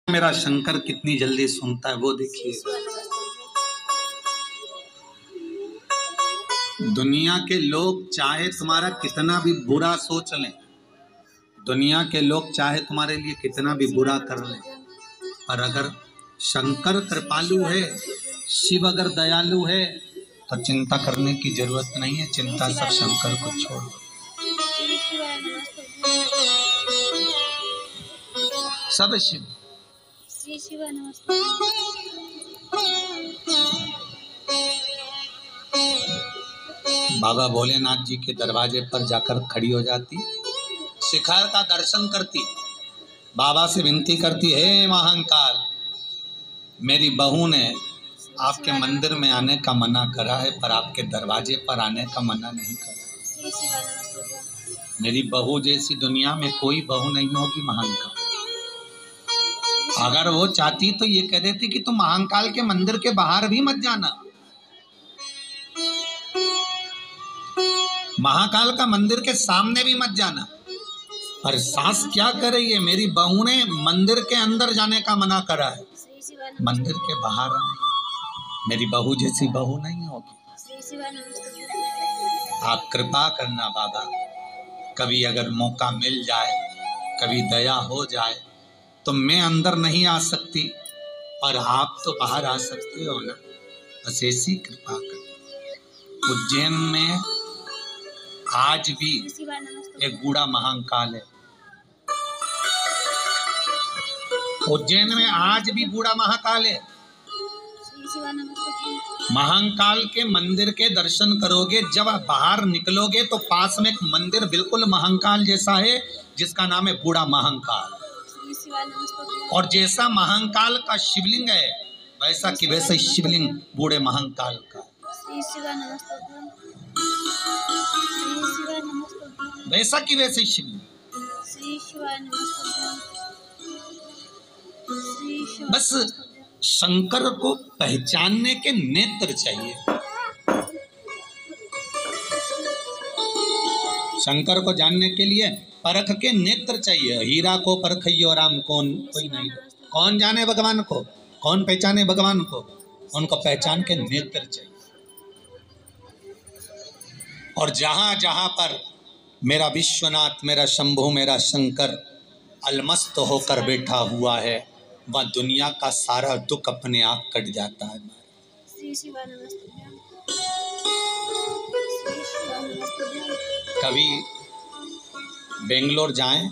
मेरा शंकर कितनी जल्दी सुनता है वो देखिएगा। दुनिया के लोग चाहे तुम्हारा कितना भी बुरा सोच लें, दुनिया के लोग चाहे तुम्हारे लिए कितना भी बुरा कर लें, पर अगर शंकर कृपालु है, शिव अगर दयालु है, तो चिंता करने की जरूरत नहीं है। चिंता सब शंकर को छोड़ दो। सब शिव। बाबा भोलेनाथ जी के दरवाजे पर जाकर खड़ी हो जाती, शिखर का दर्शन करती, बाबा से विनती करती, हे महाकाल, मेरी बहू ने आपके मंदिर में आने का मना करा है, पर आपके दरवाजे पर आने का मना नहीं करा। मेरी बहू जैसी दुनिया में कोई बहू नहीं होगी महाकाल। अगर वो चाहती तो ये कह देती कि तुम महाकाल के मंदिर के बाहर भी मत जाना, महाकाल का मंदिर के सामने भी मत जाना। पर सास क्या कर रही है, मेरी बहू ने मंदिर के अंदर जाने का मना करा है, मंदिर के बाहर नहीं। मेरी बहू जैसी बहू नहीं होगी। आप कृपा करना बाबा, कभी अगर मौका मिल जाए, कभी दया हो जाए, तो मैं अंदर नहीं आ सकती और आप तो बाहर आ सकते हो ना, बस ऐसी कृपा कर। उज्जैन में आज भी एक बूढ़ा महाकाल है। उज्जैन में आज भी बूढ़ा महाकाल है। महाकाल के मंदिर के दर्शन करोगे, जब आप बाहर निकलोगे तो पास में एक मंदिर बिल्कुल महाकाल जैसा है, जिसका नाम है बूढ़ा महाकाल। और जैसा महाकाल का शिवलिंग है, वैसा कि वैसा शिवलिंग बूढ़े महाकाल का, वैसा कि वैसे शिवलिंग। बस शंकर को पहचानने के नेत्र चाहिए। शंकर को जानने के लिए परख के नेत्र चाहिए। हीरा को परखियो राम कौन कोई नहीं। कौन जाने भगवान को, कौन पहचाने भगवान को, उनको पहचान के नेत्र चाहिए। और जहां जहां पर मेरा विश्वनाथ, मेरा शंभु, मेरा शंकर अलमस्त होकर बैठा हुआ है, वह दुनिया का सारा दुख अपने आप कट जाता है। कभी बेंगलोर जाएं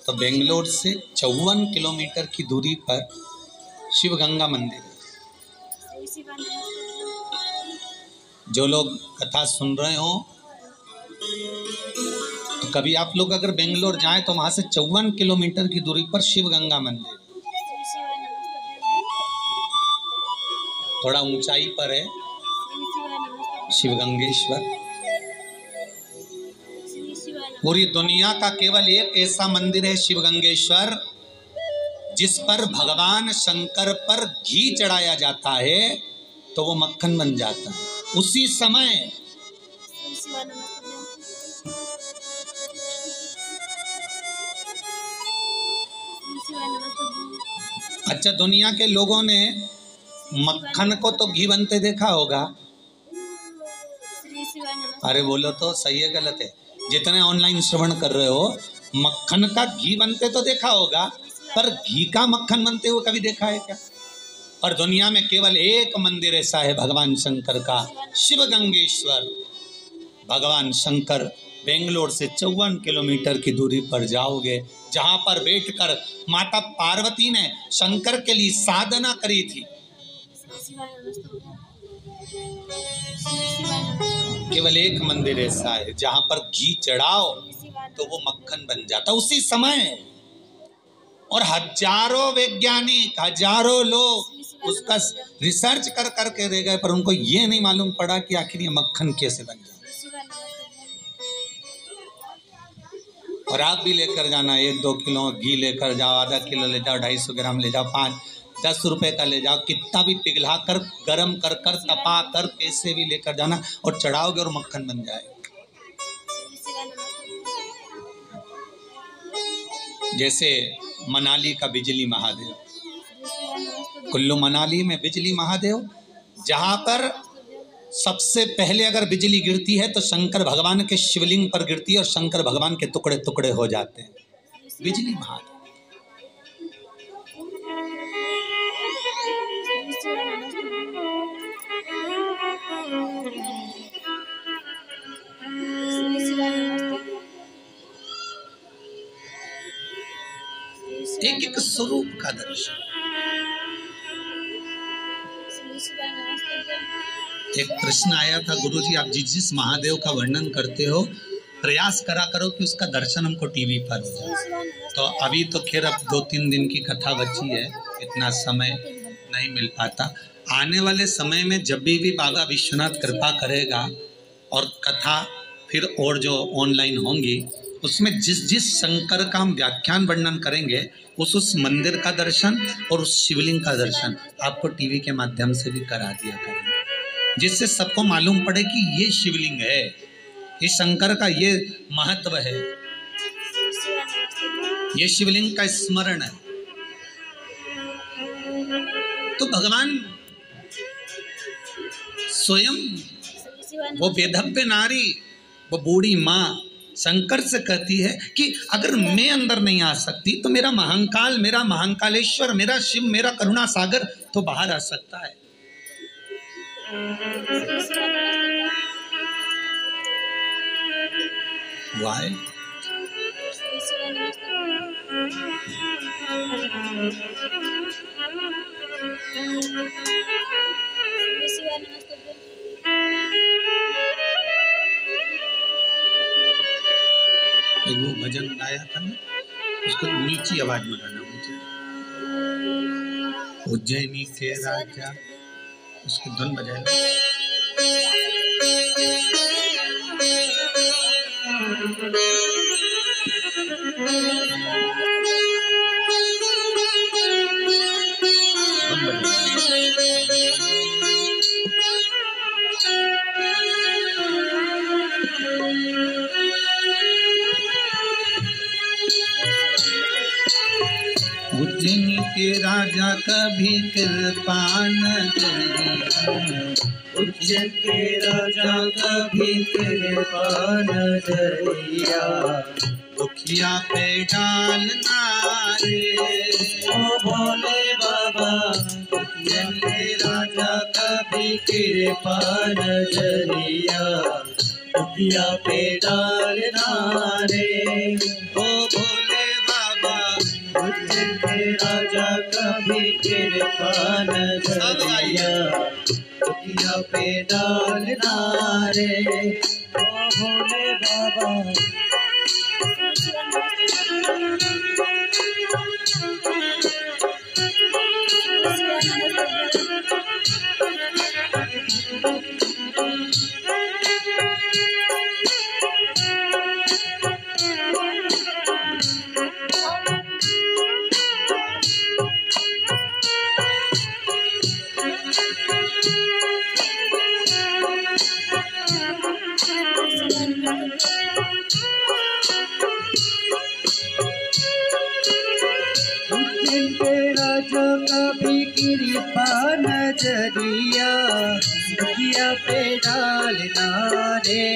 तो बेंगलोर से 54 किलोमीटर की दूरी पर शिव गंगा मंदिर है। जो लोग कथा सुन रहे हो, तो कभी आप लोग अगर बेंगलोर जाएं तो वहां से 54 किलोमीटर की दूरी पर शिव गंगा मंदिर, थोड़ा ऊंचाई पर है, शिवगंगेश्वर। पूरी दुनिया का केवल एक ऐसा मंदिर है शिवगंगेश्वर, जिस पर भगवान शंकर पर घी चढ़ाया जाता है तो वो मक्खन बन जाता है उसी समय। अच्छा, दुनिया के लोगों ने मक्खन को तो घी बनते देखा होगा। अरे बोलो तो सही है गलत है? जितने ऑनलाइन श्रवण कर रहे हो, मक्खन का घी बनते तो देखा होगा, पर घी का मक्खन बनते हुए कभी देखा है क्या? और दुनिया में केवल एक मंदिर ऐसा है भगवान शंकर का, शिवगंगेश्वर। भगवान शंकर बेंगलोर से 54 किलोमीटर की दूरी पर जाओगे, जहां पर बैठकर माता पार्वती ने शंकर के लिए साधना करी थी। केवल एक मंदिर ऐसा है जहां पर घी चढ़ाओ तो वो मक्खन बन जाता उसी समय। और हजारों वैज्ञानिक, हजारों लोग उसका रिसर्च कर करके रह गए, पर उनको ये नहीं मालूम पड़ा कि आखिर ये मक्खन कैसे बन जाता। और आप भी लेकर जाना, 1-2 किलो घी लेकर जाओ, आधा किलो ले जाओ, 250 ग्राम ले जाओ, 5-10 रुपए का ले जाओ, कितना भी पिघला कर, गरम कर कर, तपा कर, कैसे भी लेकर जाना और चढ़ाओगे और मक्खन बन जाएगा। जैसे मनाली का बिजली महादेव, कुल्लू मनाली में बिजली महादेव, जहाँ पर सबसे पहले अगर बिजली गिरती है तो शंकर भगवान के शिवलिंग पर गिरती है और शंकर भगवान के टुकड़े टुकड़े हो जाते हैं। बिजली महादेव। एक एक स्वरूप का दर्शन। एक प्रश्न आया था, गुरुजी आप जिस महादेव का वर्णन करते हो प्रयास करा करो कि उसका दर्शन हमको टीवी पर हो जाए। तो अभी तो खैर अब 2-3 दिन की कथा बची है, इतना समय नहीं मिल पाता। आने वाले समय में जब भी बाबा विश्वनाथ कृपा करेगा और कथा फिर और जो ऑनलाइन होंगी उसमें जिस शंकर का हम व्याख्यान वर्णन करेंगे उस मंदिर का दर्शन और उस शिवलिंग का दर्शन आपको टीवी के माध्यम से भी करा दिया करेंगे, जिससे सबको मालूम पड़े कि ये शिवलिंग है, इस शंकर का ये महत्व है, ये शिवलिंग का स्मरण है। तो भगवान स्वयं वो वेदव्य नारी, वो बूढ़ी माँ शंकर से कहती है कि अगर मैं अंदर नहीं आ सकती तो मेरा महाकाल, मेरा महाकालेश्वर, मेरा शिव, मेरा करुणा सागर तो बाहर आ सकता है। Why? वो भजन गाया था ना, उसको नीची आवाज में गाना मुझे। उज्जैनी के राजा, उसकी धुन बजाए। उज्जैनी के राजा कभी कृपा न करी, उज्जैन के राजा कभी कृपा न करिया, दुखिया पे डालना रे ओ भोले बाबा। उज्जैन के राजा कभी कृपा न करिया, दुखिया पे डालना रे ओ भोले बाबा। उज्जैन के राजा कभी कृपा न करिया, दुखिया पे डालना रे ओ भोले बाबा। कभी कृपा नजरिया, दुखिया पे डालना रे।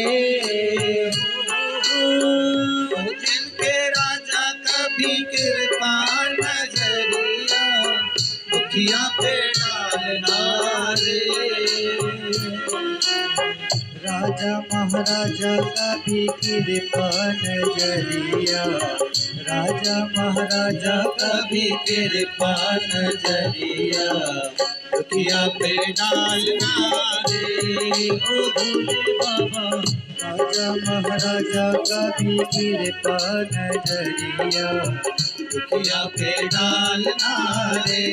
उज्जैन के राजा कभी कृपा नजरिया, दुखिया पे डालना रे। राजा महाराजा कभी कृपा नजरिया, राजा महाराजा कभी कृपा नजरिया, दुखिया पे डालना रे ओ भोले बाबा। राजा महाराजा कभी कृपा नजरिया, दुखिया पे डालना रे।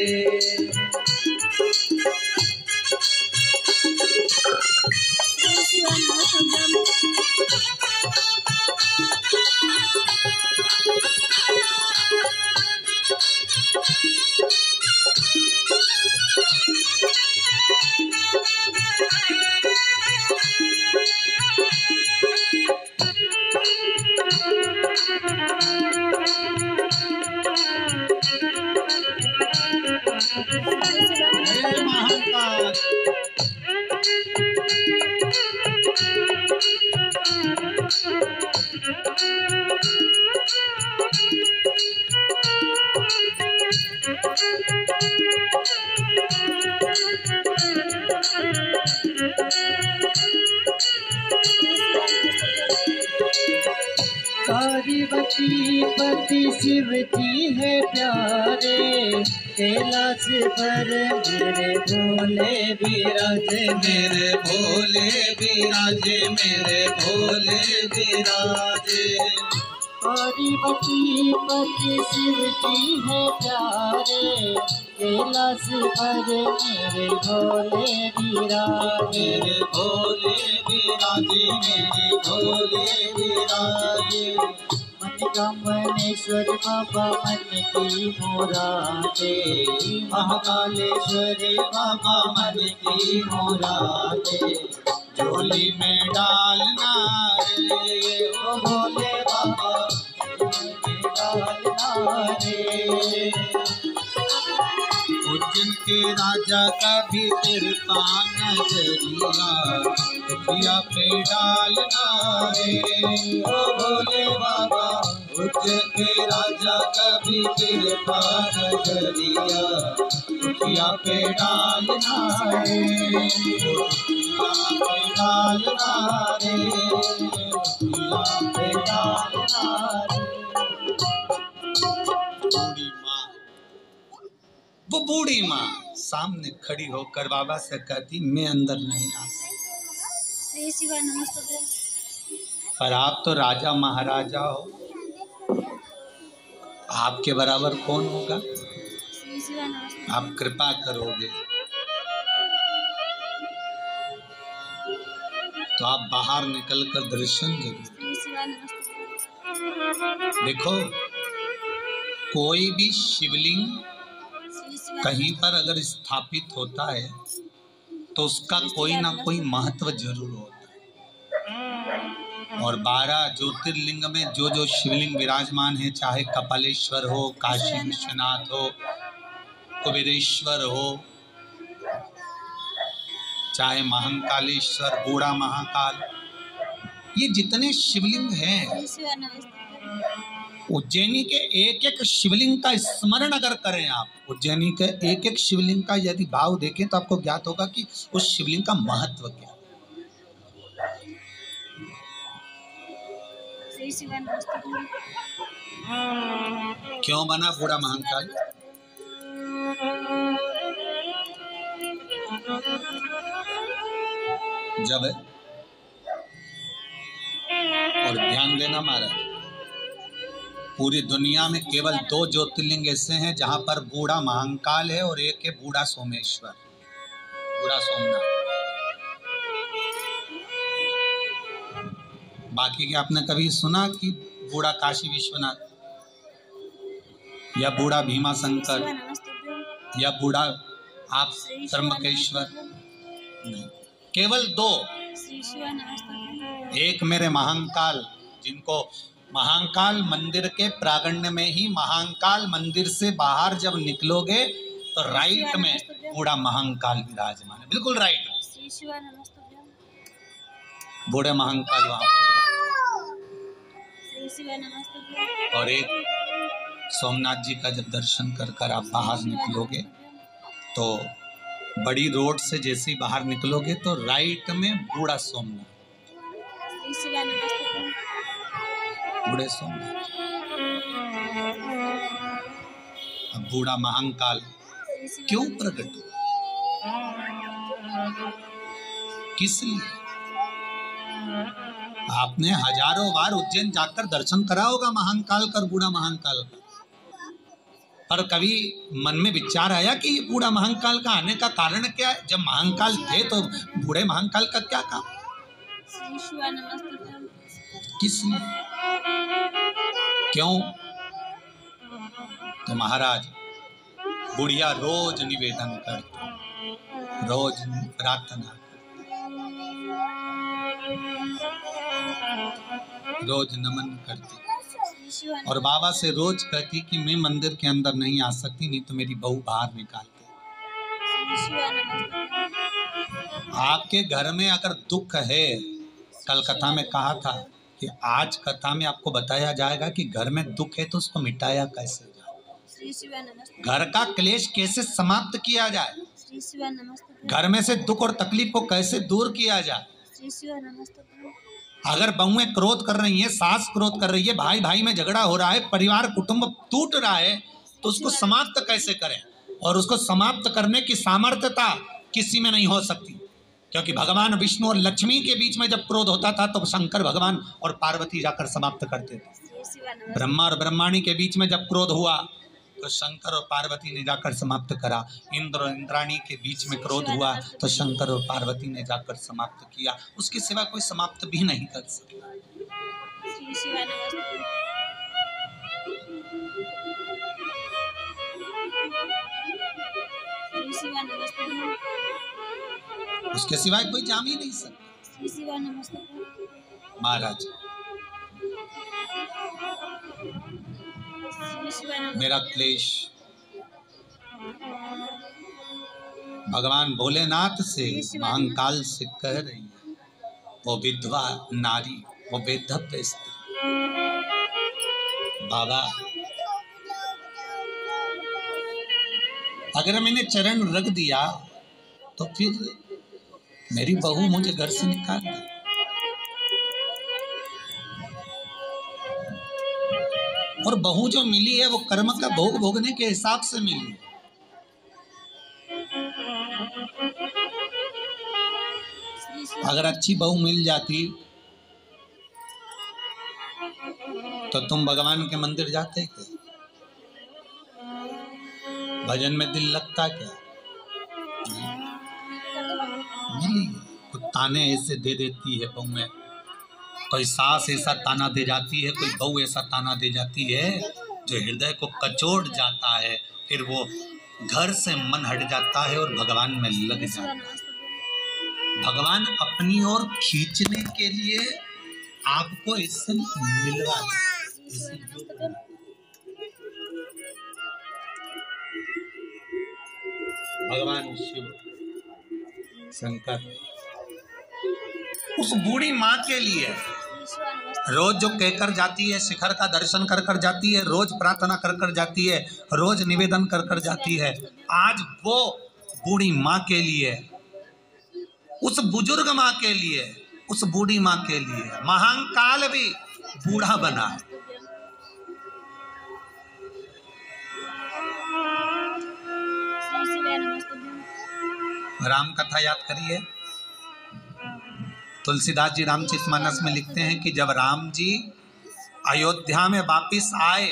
महाकाल। पार्वती पति शिव जी है प्यारे, कैलाश पर मेरे भोले विराजे, मेरे भोले विराजे, मेरे भोले विराजे। पार्वती पति शिव जी है प्यारे, कैलाश पर मेरे भोले विराजे, मेरे भोले विराजे, मेरे भोले विराजे। मन का मनेश्वर बाबा मन की मुरादे, महाकालेश्वर बाबा मन की मुरादे। झोली में डालना रे ओ भोले बाबा, झोली में डालना रे। उज्जैन के राजा का भी कृपा नजरिया, दुखिया पे डालना रे ओ भोले बाबा। उज्जैन के राजा का भी कृपा नजरिया, दुखिया पे डालना रे, दुखिया पे डालना रे, दुखिया पे डालना रे। बूढ़ी माँ, वो बूढ़ी माँ सामने खड़ी होकर बाबा से कहती, मैं अंदर नहीं आ सकती। शिवा नमस्ते। पर आप तो राजा महाराजा हो, आपके बराबर कौन होगा? शिवा नमस्ते। आप कृपा करोगे तो आप बाहर निकलकर दर्शन जरूर। शिवा नमस्ते। देखो, कोई भी शिवलिंग कहीं पर अगर स्थापित होता है तो उसका कोई ना कोई महत्व जरूर होता है। और 12 ज्योतिर्लिंग में जो जो शिवलिंग विराजमान है, चाहे कपालेश्वर हो, काशी विश्वनाथ हो, कुबेरेश्वर हो, चाहे महाकालेश्वर, बूढ़ा महाकाल, ये जितने शिवलिंग हैं, उज्जैनी के एक एक शिवलिंग का स्मरण अगर करें आप, उज्जैनी के एक एक शिवलिंग का यदि भाव देखें तो आपको ज्ञात होगा कि उस शिवलिंग का महत्व क्या है। क्यों बना बूढ़ा महाकाल? जब है, और ध्यान देना महाराज, पूरी दुनिया में केवल 2 ज्योतिर्लिंग ऐसे हैं जहां पर बूढ़ा महाकाल है और एक है बूढ़ा सोमेश्वर, बूढ़ा सोमनाथ। बाकी के आपने कभी सुना कि बूढ़ा काशी विश्वनाथ या बूढ़ा भीमा शंकर या बूढ़ा आप त्र्यंबकेश्वर? नहीं, केवल 2। एक मेरे महाकाल, जिनको महाकाल मंदिर के प्रांगण में ही, महाकाल मंदिर से बाहर जब निकलोगे तो राइट में बूढ़ा महाकाल विराजमान है, बिल्कुल राइट में बूढ़े महाकाल वहां पर। और एक सोमनाथ जी का जब दर्शन कर आप बाहर निकलोगे तो बड़ी रोड से जैसे ही बाहर निकलोगे तो राइट में बूढ़ा सोमनाथ, बूढ़े सोमनाथ। अब बूढ़ा महाकाल क्यों प्रकट हुआ, किस लिए? आपने हजारों बार उज्जैन जाकर दर्शन करा होगा महाकाल का, बूढ़ा महाकाल का, पर कभी मन में विचार आया कि ये बूढ़ा महाकाल का आने का कारण क्या है? जब महाकाल थे तो बूढ़े महाकाल का क्या काम? किस लिए, क्यों? तो महाराज, बुढ़िया रोज निवेदन करती, रोज प्रार्थना, रोज नमन करती और बाबा से रोज कहती कि मैं मंदिर के अंदर नहीं आ सकती, नहीं तो मेरी बहू बाहर निकालती। श्री शिवाय नमस्ते। आपके घर में अगर दुख है, कल कथा में कहा था कि आज कथा में आपको बताया जाएगा कि घर में दुख है तो उसको मिटाया कैसे जाए, श्री शिवाय नमस्ते। घर का क्लेश कैसे समाप्त किया जाए, श्री शिवाय नमस्ते। घर में से दुख और तकलीफ को कैसे दूर किया जाए। श्री शिवाय नमस्ते। अगर बहुएं क्रोध कर रही हैं, सास क्रोध कर रही है, भाई भाई में झगड़ा हो रहा है, परिवार कुटुंब टूट रहा है, तो उसको समाप्त कैसे करें। और उसको समाप्त करने की सामर्थ्यता किसी में नहीं हो सकती, क्योंकि भगवान विष्णु और लक्ष्मी के बीच में जब क्रोध होता था तो शंकर भगवान और पार्वती जाकर समाप्त करते थे। श्री शिवाय नमस्ते। ब्रह्मा और ब्रह्माणी के बीच में जब क्रोध हुआ तो शंकर और पार्वती ने जाकर समाप्त करा। इंद्र और इंद्राणी के बीच में क्रोध हुआ तो शंकर और पार्वती ने जाकर समाप्त किया। उसके सिवा कोई समाप्त भी नहीं कर सकता। श्री शिवाय नमस्ते। श्री शिवाय नमस्ते। उसके सिवाय कोई जाम ही नहीं सकता। श्री शिवाय नमस्ते। महाराज, श्री शिवाय नमस्ते। मेरा क्लेश भगवान भोलेनाथ से महाकाल से कह रही है। वो विधवा नारी, वो वेधव्य स्त्री, बाबा अगर मैंने चरण रख दिया तो फिर मेरी बहू मुझे घर से निकाल दे। और बहू जो मिली है वो कर्म का भोग भोगने के हिसाब से मिली। अगर अच्छी बहू मिल जाती तो तुम भगवान के मंदिर जाते क्या? भजन में दिल लगता क्या? मिली तो ताने ऐसे दे देती है बहू में। कोई सास ऐसा ताना दे जाती है, कोई बहू ऐसा ताना दे जाती है जो हृदय को कचोट जाता है। फिर वो घर से मन हट जाता है और भगवान में लग जाता है। भगवान अपनी ओर खींचने के लिए आपको इससे मिलवा भगवान शिव शंकर उस बूढ़ी माँ के लिए रोज जो कहकर जाती है, शिखर का दर्शन कर कर जाती है, रोज प्रार्थना कर कर जाती है, रोज निवेदन कर कर जाती है, आज वो बूढ़ी माँ के लिए, उस बुजुर्ग माँ के लिए, उस बूढ़ी माँ के लिए महाकाल भी बूढ़ा बना। राम कथा याद करिए। तुलसीदास जी रामचरितमानस में लिखते हैं कि जब राम जी अयोध्या में वापिस आए,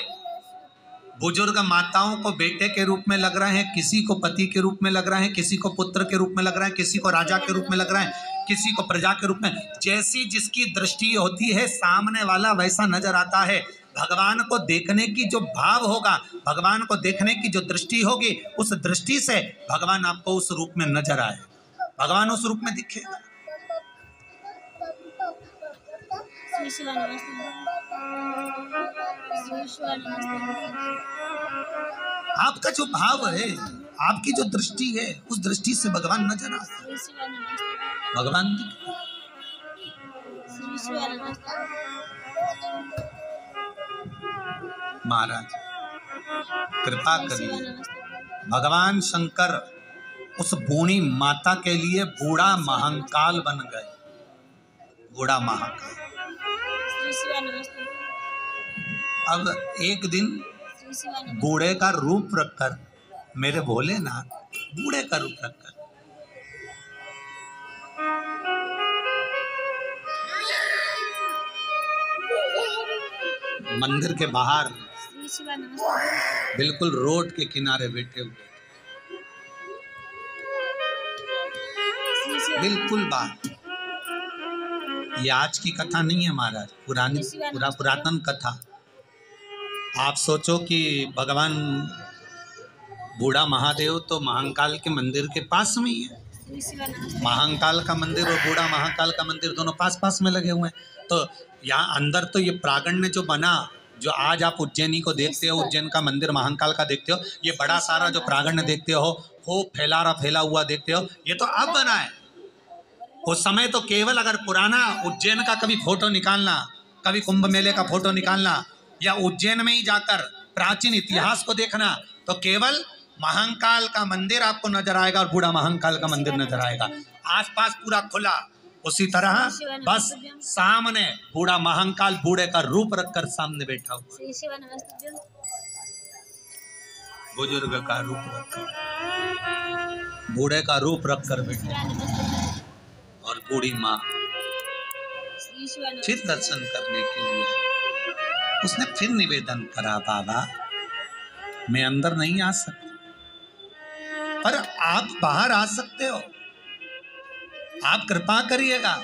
बुजुर्ग माताओं को बेटे के रूप में लग रहे हैं, किसी को पति के रूप में लग रहे हैं, किसी को पुत्र के रूप में लग रहे हैं, किसी को राजा के रूप में लग रहे हैं, किसी को प्रजा के रूप में। जैसी जिसकी दृष्टि होती है सामने वाला वैसा नजर आता है। भगवान को देखने की जो भाव होगा, भगवान को देखने की जो दृष्टि होगी, उस दृष्टि से भगवान आपको उस रूप में नजर आए, भगवान उस रूप में दिखेगा। आपका जो भाव है, आपकी जो दृष्टि है, उस दृष्टि से भगवान नजर आता है, भगवान दिखता है। महाराज कृपा करिए, भगवान शंकर उस बूढ़ी माता के लिए बूढ़ा महाकाल बन गए, बूढ़ा महाकाल। अब एक दिन बूढ़े का रूप रखकर, मेरे भोलेनाथ बूढ़े का रूप रखकर मंदिर के बाहर बिल्कुल रोड के किनारे बैठे हुए, बिल्कुल बात। ये आज की कथा नहीं है महाराज, पुरातन कथा। आप सोचो कि भगवान बूढ़ा महादेव तो महाकाल के मंदिर के पास में ही है। महाकाल का मंदिर और बूढ़ा महाकाल का मंदिर दोनों पास पास में लगे हुए हैं। तो यहाँ अंदर तो ये प्रांगण में जो बना जो आज आप उज्जैनी को देखते हो, उज्जैन का मंदिर महाकाल का देखते हो, ये बड़ा सारा जो प्रांगण देखते हो, खूब फैला हुआ देखते हो, ये तो अब बना है। उस समय तो केवल अगर पुराना उज्जैन का कभी फोटो निकालना, कभी कुंभ मेले का फोटो निकालना, या उज्जैन में ही जाकर प्राचीन इतिहास को देखना, तो केवल महाकाल का मंदिर आपको नजर आएगा और बूढ़ा महाकाल का मंदिर नजर आएगा, आसपास पूरा खुला। उसी तरह बस सामने बूढ़ा महाकाल बूढ़े का रूप रखकर सामने बैठा हुआ, श्री शिवा नमस्तुभ्यं। बुजुर्ग का रूप रखकर, बूढ़े का रूप रखकर बैठा, शिवा नमस्तुभ्यं। और बूढ़ी माँ श्री शिवा फिर दर्शन करने के लिए उसने फिर निवेदन करा, बाबा मैं अंदर नहीं आ सकती, पर आप बाहर आ सकते हो, आप कृपा करिएगा।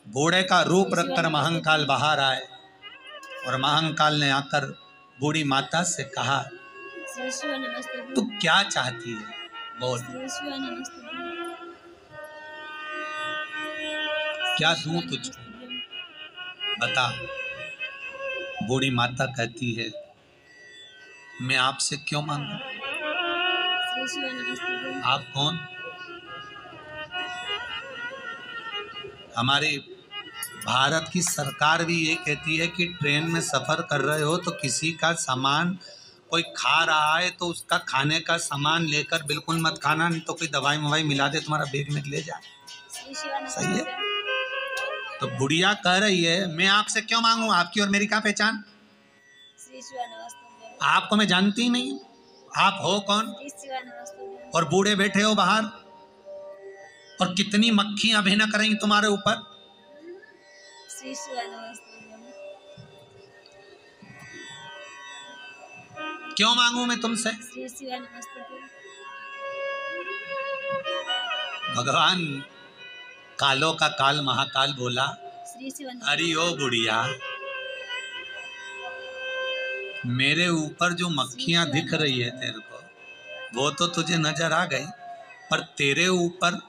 बूढ़े का रूप रखकर महाकाल बाहर आए और महाकाल ने आकर बूढ़ी माता से कहा, श्री शिवा नमस्तुभ्यं। तू क्या चाहती है, बोल, श्री शिवा नमस्तुभ्यं। क्या दूं तुझको, बता। बूढ़ी माता कहती है, मैं आपसे क्यों मांगू, श्री शिवा नमस्तुभ्यं। आप कौन? हमारे भारत की सरकार भी ये कहती है कि ट्रेन में सफ़र कर रहे हो तो किसी का सामान कोई खा रहा है तो उसका खाने का सामान लेकर बिल्कुल मत खाना, नहीं तो कोई दवाई मवाई मिला दे तुम्हारा बैग में ले जाए। श्री शिवा सही है। नमस्तुभ्यं। तो बुढ़िया कह रही है, मैं आपसे क्यों मांगू, आपकी और मेरी क्या पहचान, श्री शिवा नमस्तुभ्यं। आपको मैं जानती ही नहीं, आप हो कौन? श्री शिवा नमस्तुभ्यं। और बूढ़े बैठे हो बाहर, और कितनी मक्खियां भिनक रही तुम्हारे ऊपर। श्री शिवा नमस्तुभ्यं। क्यों मांगू मैं तुमसे? श्री शिवा नमस्तुभ्यं। भगवान कालों का काल महाकाल बोला, श्री शिवा अरे ओ बुढ़िया, मेरे ऊपर जो मक्खियां दिख रही है तेरे को, वो तो तुझे नजर आ गई, पर तेरे ऊपर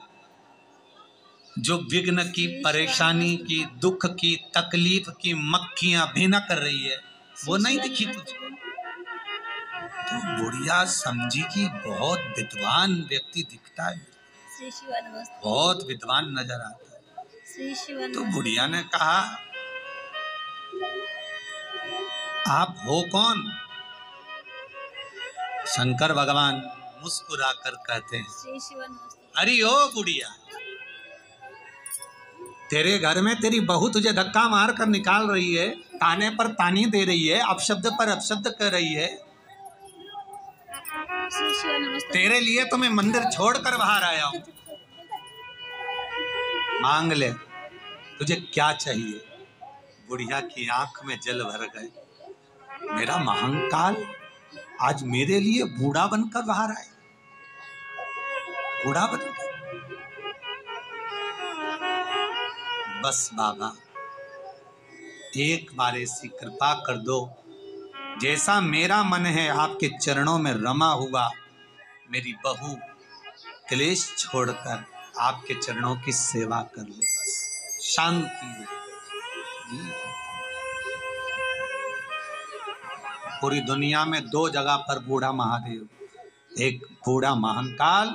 जो विघ्न की, परेशानी की, दुख की, तकलीफ की मक्खियां भिनक रही है, वो नहीं दिखी तुझको। तो बुढ़िया समझी कि बहुत विद्वान व्यक्ति दिखता है, श्री शिवा नमस्तुभ्यं। बहुत विद्वान नजर आता है। श्री शिवा तो नमस्तुभ्यं। बुढ़िया ने कहा, आप हो कौन? शंकर भगवान मुस्कुराकर कहते हैं, श्री शिवा नमस्तुभ्यं। अरे ओ बुढ़िया, तेरे घर में तेरी बहू तुझे धक्का मार कर निकाल रही है, ताने पर तानी दे रही है, अपशब्द पर अपशब्द कर रही है, श्री शिवा नमस्तुभ्यं। तेरे लिए तो मैं मंदिर छोड़कर बाहर आया हूं, मांग ले, तुझे क्या चाहिए? बुढ़िया की आंख में जल भर गए, मेरा महाकाल आज मेरे लिए बूढ़ा बनकर बाहर आए, बूढ़ा बनकर। बस बाबा एक बार ऐसी कृपा कर दो, जैसा मेरा मन है आपके चरणों में रमा हुआ, मेरी बहू क्लेश छोड़कर आपके चरणों की सेवा कर ले, बस शांति में। पूरी दुनिया में दो जगह पर बूढ़ा महादेव, एक बूढ़ा महाकाल,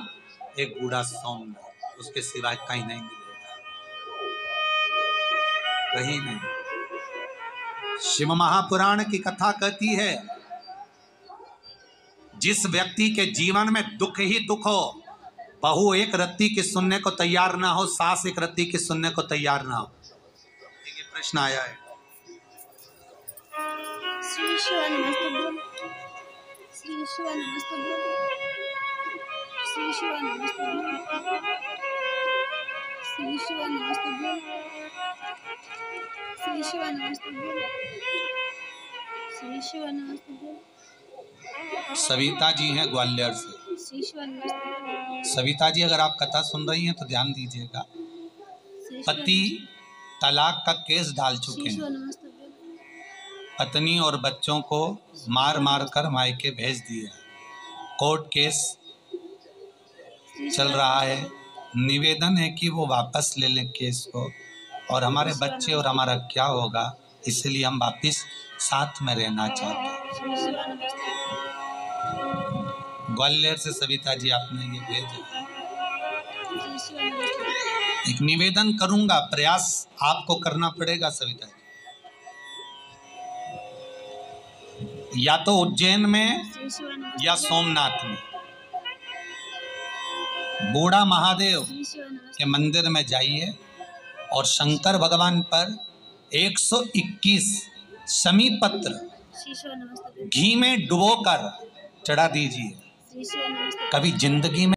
एक बूढ़ा सोमनाथ, उसके सिवाय कहीं नहीं मिलेगा, कहीं नहीं। शिव महापुराण की कथा कहती है, जिस व्यक्ति के जीवन में दुख ही दुख हो, बहू एक रत्ती की सुनने को तैयार ना हो, सास एक रत्ती की सुनने को तैयार ना हो। ये प्रश्न आया है। श्री शिवा नमस्तुभ्यं। श्री शिवा नमस्तुभ्यं। श्री शिवा नमस्तुभ्यं। श्री शिवा नमस्तुभ्यं। श्री शिवा नमस्तुभ्यं। श्री शिवा नमस्तुभ्यं। सविता जी हैं ग्वालियर से। श्री शिवा नमस्तुभ्यं। सविता जी, अगर आप कथा सुन रही हैं तो ध्यान दीजिएगा। श्री शिवा पति तलाक का केस डाल चुके श्री शिवा हैं, नमस्तुभ्यं। पत्नी और बच्चों को मार मार कर मायके भेज दिया, कोर्ट केस चल रहा है। निवेदन है कि वो वापस ले लें केस को, और हमारे बच्चे और हमारा क्या होगा, इसलिए हम वापस साथ में रहना चाहते हैं। श्री शिव नमस्ते। ग्वालियर से सविता जी आपने ये भेजा। श्री शिव नमस्ते। एक निवेदन करूंगा, प्रयास आपको करना पड़ेगा सविता जी। या तो उज्जैन में श्री शिव नमस्ते। या सोमनाथ में बूढ़ा महादेव श्री शिव नमस्ते। के मंदिर में जाइए और शंकर भगवान पर 121 शमी पत्र श्री शिव नमस्ते। घी में डुबोकर चढ़ा दीजिए। श्री शिव नमस्ते। कभी जिंदगी में